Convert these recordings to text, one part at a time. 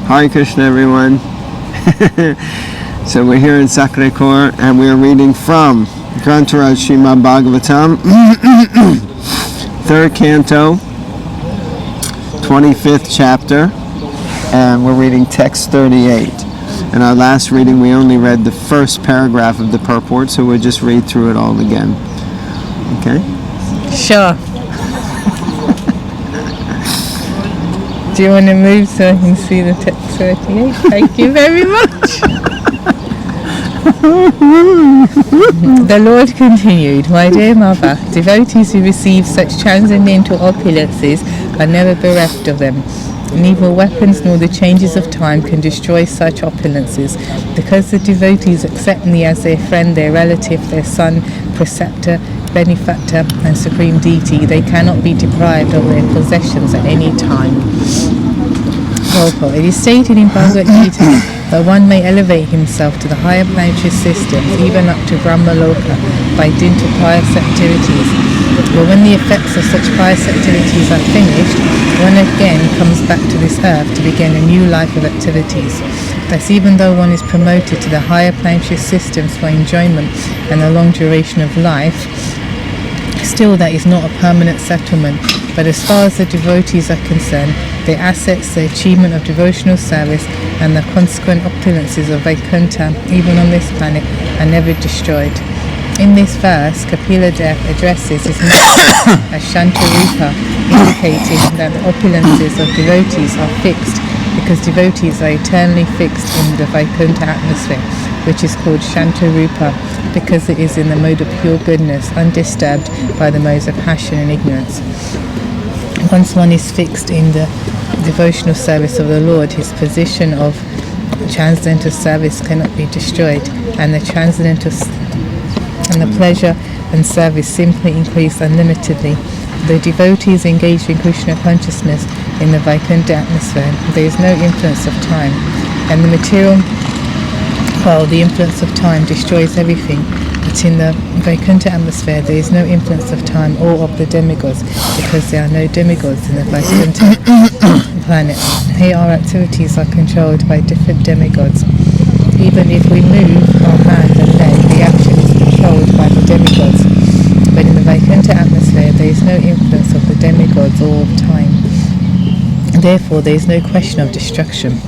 Hare Krishna, everyone. So we're here in Sacre Coeur, and we're reading from Grantaraj Srimad Bhagavatam, 3rd canto, 25th chapter, and we're reading text 38. In our last reading, we only read the first paragraph of the purport, so we'll just read through it all again. Okay? Sure. Do you want to move so I can see the text 38? Thank you very much. The Lord continued, "My dear mother, devotees who receive such transcendental opulences are never bereft of them. Neither weapons nor the changes of time can destroy such opulences. Because the devotees accept me as their friend, their relative, their son, preceptor, benefactor, and supreme deity, they cannot be deprived of their possessions at any time." It is stated in Bhagavad Gita that one may elevate himself to the higher planetary systems, even up to Brahma Loka, by dint of pious activities. But when the effects of such pious activities are finished, one again comes back to this earth to begin a new life of activities. Thus, even though one is promoted to the higher planetary systems for enjoyment and a long duration of life, still that is not a permanent settlement. But as far as the devotees are concerned, their assets, the achievement of devotional service, and the consequent opulences of Vaikuntha, even on this planet, are never destroyed. In this verse, Kapila Dev addresses his nectar as Shantarupa, indicating that the opulences of devotees are fixed, because devotees are eternally fixed in the Vaikuntha atmosphere, which is called Shantarupa, because it is in the mode of pure goodness, undisturbed by the modes of passion and ignorance. Once one is fixed in the devotional service of the Lord, his position of transcendental service cannot be destroyed, and the pleasure and service simply increase unlimitedly. The devotees engaged in Krishna consciousness in the Vaikuntha atmosphere, there is no influence of time, and the influence of time destroys everything. But in the Vaikuntha atmosphere, there is no influence of time or of the demigods, because there are no demigods in the Vaikuntha planet. Here our activities are controlled by different demigods. Even if we move our hand and leg, the action is controlled by the demigods. But in the Vaikuntha atmosphere, there is no influence of the demigods or of time. Therefore, there is no question of destruction.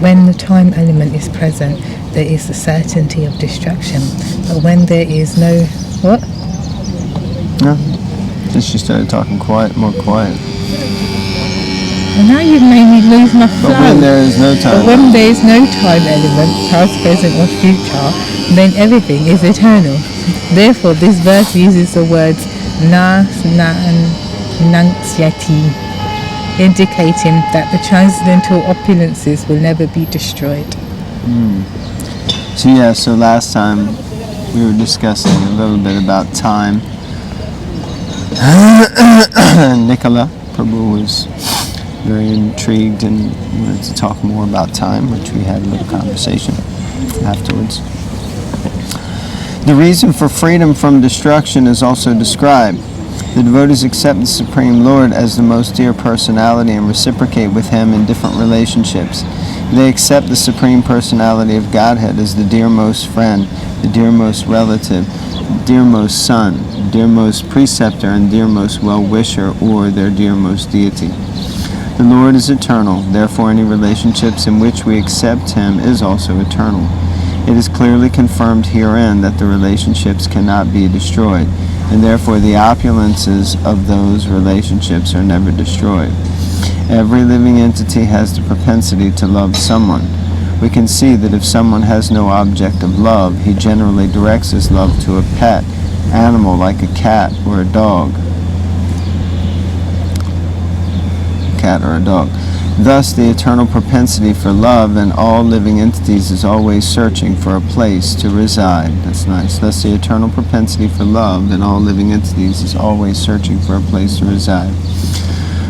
When the time element is present, there is the certainty of destruction. But when there is no... What? No. Just she started talking more quiet. Well, now you've made me lose my flow. But when there is no time... But when there is no time element, past, present or future, then everything is eternal. Therefore, this verse uses the words na, and nanxyati, indicating that the transcendental opulences will never be destroyed. So last time we were discussing a little bit about time. Nicola Prabhu was very intrigued and wanted to talk more about time, which we had a little conversation afterwards. The reason for freedom from destruction is also described. The devotees accept the Supreme Lord as the most dear personality and reciprocate with Him in different relationships. They accept the Supreme Personality of Godhead as the dearmost friend, the dearmost relative, the dearmost son, the dearmost preceptor, and dearmost well-wisher, or their dearmost deity. The Lord is eternal, therefore any relationships in which we accept Him is also eternal. It is clearly confirmed herein that the relationships cannot be destroyed, and therefore the opulences of those relationships are never destroyed. Every living entity has the propensity to love someone. We can see that if someone has no object of love, he generally directs his love to a pet animal like a cat or a dog. Thus, the eternal propensity for love in all living entities is always searching for a place to reside. That's nice. Thus, the eternal propensity for love in all living entities is always searching for a place to reside.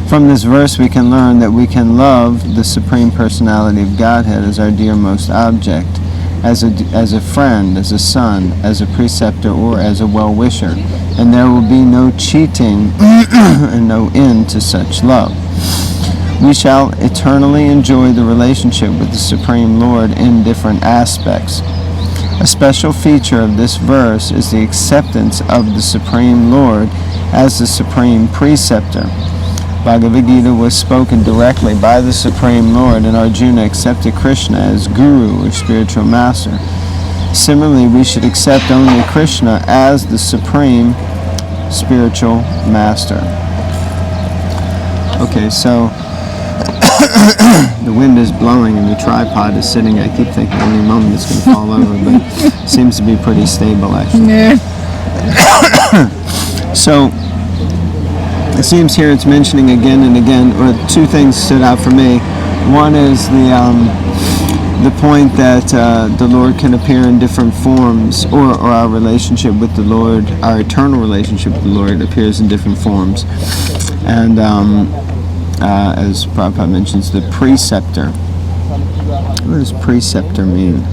From this verse, we can learn that we can love the Supreme Personality of Godhead as our dearmost object, as a friend, as a son, as a preceptor, or as a well-wisher, and there will be no cheating and no end to such love. We shall eternally enjoy the relationship with the Supreme Lord in different aspects. A special feature of this verse is the acceptance of the Supreme Lord as the Supreme Preceptor. Bhagavad Gita was spoken directly by the Supreme Lord, and Arjuna accepted Krishna as Guru or spiritual master. Similarly, we should accept only Krishna as the Supreme Spiritual Master. Okay, so the wind is blowing and the tripod is sitting. I keep thinking any moment it's going to fall over, but it seems to be pretty stable actually. Yeah. So it seems here it's mentioning again and again, or two things stood out for me. One is the point that the Lord can appear in different forms, or our relationship with the Lord, our eternal relationship with the Lord appears in different forms. And as Prabhupada mentions, the preceptor. What does preceptor mean?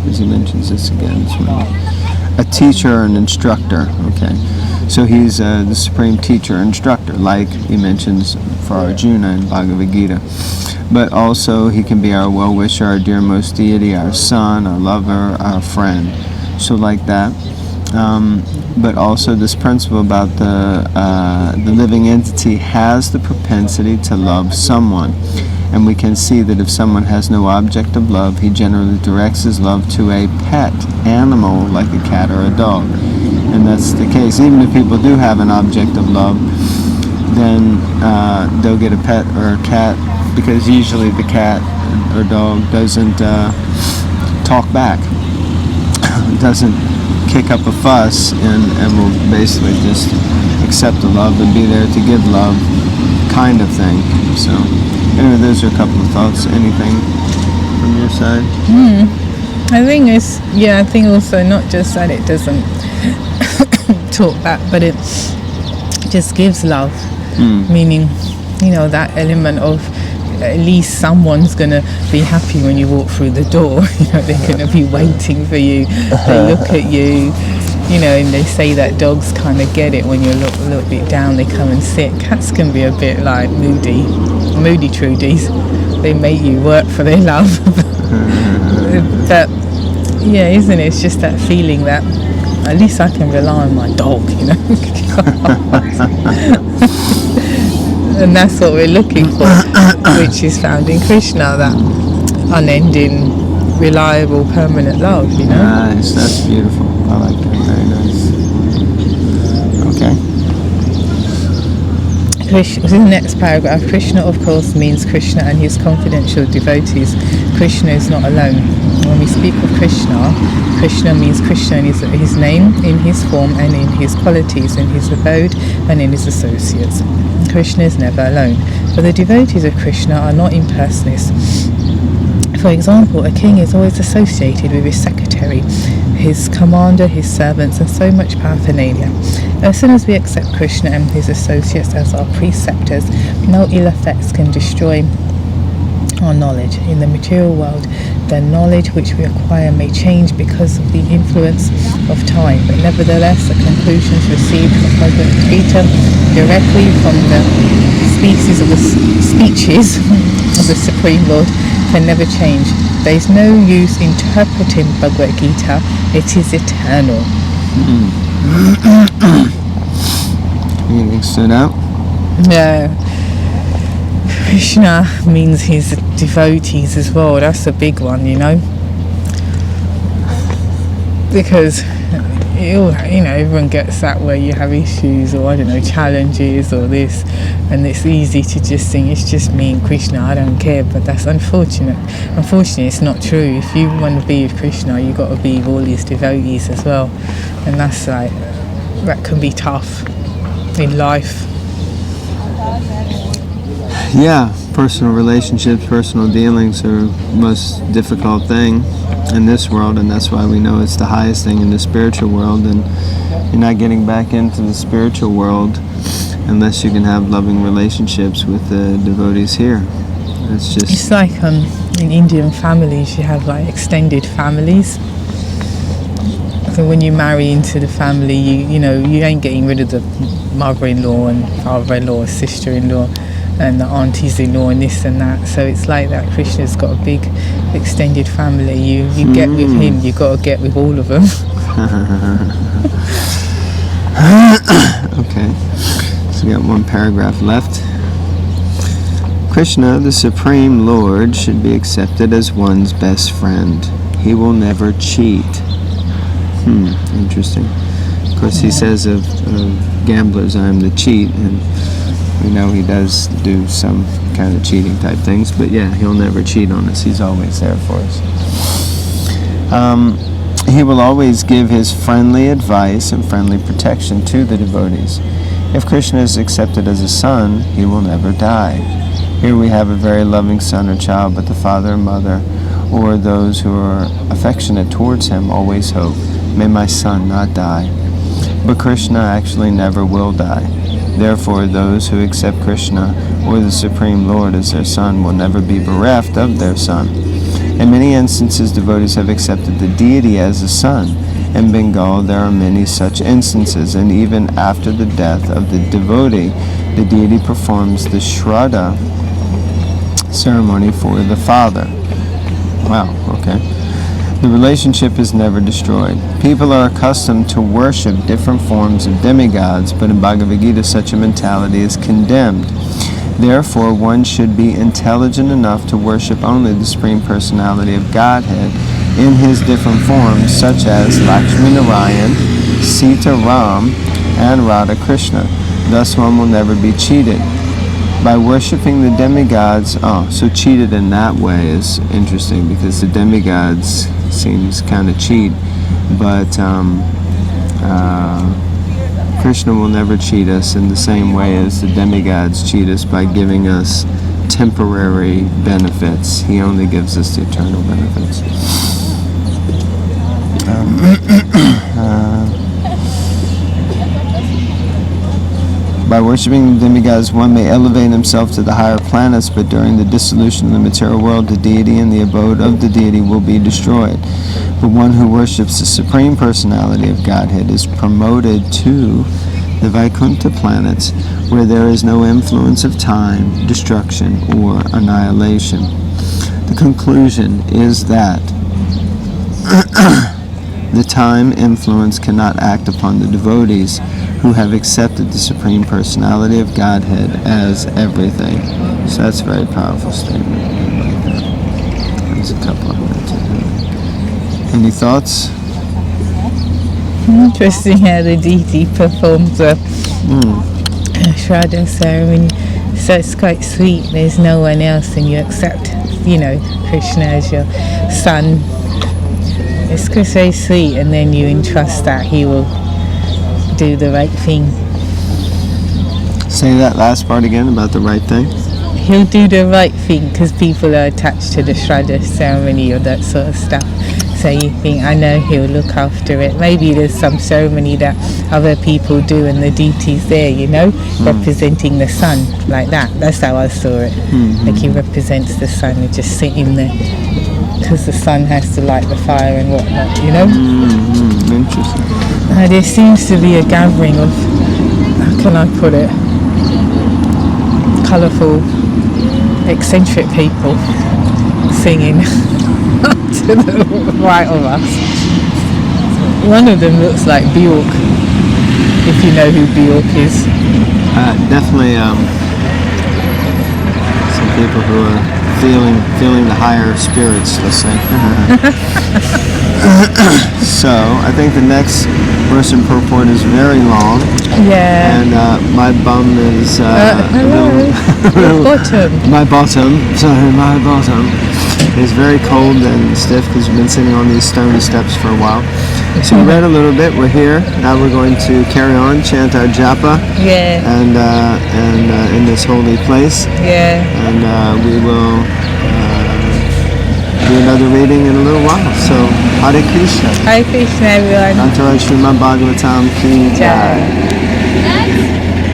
As he mentions this again. A teacher or an instructor. Okay. So he's the supreme teacher or instructor, like he mentions for Arjuna in Bhagavad Gita. But also he can be our well-wisher, our dearmost deity, our son, our lover, our friend. So like that. But also this principle about the living entity has the propensity to love someone. And we can see that if someone has no object of love, he generally directs his love to a pet animal like a cat or a dog. And that's the case. Even if people do have an object of love, then they'll get a pet or a cat, because usually the cat or dog doesn't talk back, doesn't kick up a fuss, and will basically just accept the love and be there to give love, kind of thing. So anyway, those are a couple of thoughts. Anything from your side? I think also not just that it doesn't talk back, but it just gives love, meaning, that element of at least someone's going to be happy when you walk through the door. They're going to be waiting for you. They look at you, and they say that dogs kind of get it when you look a little bit down. They come and sit. Cats can be a bit like moody Trudies. They make you work for their love. But yeah, isn't it? It's just that feeling that at least I can rely on my dog, And that's what we're looking for, which is found in Krishna, that unending, reliable, permanent love, Nice, that's beautiful. I like that, very nice. Okay. The next paragraph, Krishna of course means Krishna and his confidential devotees. Krishna is not alone. When we speak of Krishna, Krishna means Krishna in his name, in his form and in his qualities, in his abode and in his associates. Krishna is never alone. But the devotees of Krishna are not impersonalists. For example, a king is always associated with his secretary, his commander, his servants, and so much paraphernalia. As soon as we accept Krishna and his associates as our preceptors, no ill effects can destroy our knowledge. In the material world, the knowledge which we acquire may change because of the influence of time, but nevertheless the conclusions received from Bhagavad Gita directly from the speeches of the Supreme Lord can never change. There is no use interpreting Bhagavad Gita, it is eternal. Anything stood out? No. Krishna means his devotees as well. That's a big one, because everyone gets that where you have issues or challenges or this, and it's easy to just think it's just me and Krishna, I don't care. But that's unfortunate. Unfortunately, it's not true. If you want to be with Krishna, you got to be with all his devotees as well, and that can be tough in life. Yeah, personal relationships, personal dealings are the most difficult thing in this world, and that's why we know it's the highest thing in the spiritual world. And you're not getting back into the spiritual world unless you can have loving relationships with the devotees here. It's like in Indian families, you have extended families. So when you marry into the family, you ain't getting rid of the mother-in-law and father-in-law, sister-in-law. and the aunties-in-law and this and that. So it's like that. Krishna's got a big extended family. You get with him, you got to get with all of them. Okay, so we got one paragraph left. Krishna, the Supreme Lord, should be accepted as one's best friend. He will never cheat. Interesting. Of course, he says of gamblers, I am the cheat, and we know he does do some kind of cheating type things, but yeah, he'll never cheat on us. He's always there for us. He will always give his friendly advice and friendly protection to the devotees. If Krishna is accepted as a son, he will never die. Here we have a very loving son or child, but the father and mother, or those who are affectionate towards him, always hope, may my son not die. But Krishna actually never will die. Therefore, those who accept Krishna or the Supreme Lord as their son will never be bereft of their son. In many instances, devotees have accepted the deity as a son. In Bengal, there are many such instances, and even after the death of the devotee, the deity performs the Shraddha ceremony for the father. Wow, okay. The relationship is never destroyed. People are accustomed to worship different forms of demigods, but in Bhagavad Gita such a mentality is condemned. Therefore, one should be intelligent enough to worship only the Supreme Personality of Godhead in his different forms, such as Lakshmi Narayan, Sita Ram, and Radha Krishna. Thus one will never be cheated. By worshipping the demigods, so cheated in that way is interesting, because the demigods seems kind of cheat, but Krishna will never cheat us in the same way as the demigods cheat us by giving us temporary benefits. He only gives us the eternal benefits. By worshipping the demigods, one may elevate himself to the higher planets, but during the dissolution of the material world, the deity and the abode of the deity will be destroyed. But one who worships the Supreme Personality of Godhead is promoted to the Vaikuntha planets, where there is no influence of time, destruction, or annihilation. The conclusion is that the time influence cannot act upon the devotees who have accepted the Supreme Personality of Godhead as everything. So that's a very powerful statement. There's a couple of minutes. Any thoughts? Interesting how the deity performs a Shraddha ceremony. So it's quite sweet. There's no one else, and you accept, Krishna as your son. It's very sweet, and then you entrust that he will do the right thing. Say that last part again about the right thing. He'll do the right thing because people are attached to the Shraddha ceremony or that sort of stuff. So you think, I know he'll look after it. Maybe there's some ceremony that other people do and the deity's there, representing the sun, like that. That's how I saw it. Like he represents the sun and just sitting there, because the sun has to light the fire and whatnot, Interesting. There seems to be a gathering of, how can I put it, colourful, eccentric people singing to the right of us. One of them looks like Bjork, if you know who Bjork is. Definitely some people who are feeling the higher spirits, let's say. So I think the next verse and purport is very long. Yeah. And my bum is my bottom is very cold and stiff because we've been sitting on these stony steps for a while. So we read a little bit. We're here now. We're going to carry on, chant our japa. Yeah. And in this holy place. Yeah. And we will do another reading in a little while. So Hare Krishna. Hare Krishna, everyone. Srimad Bhagavatam ki jai.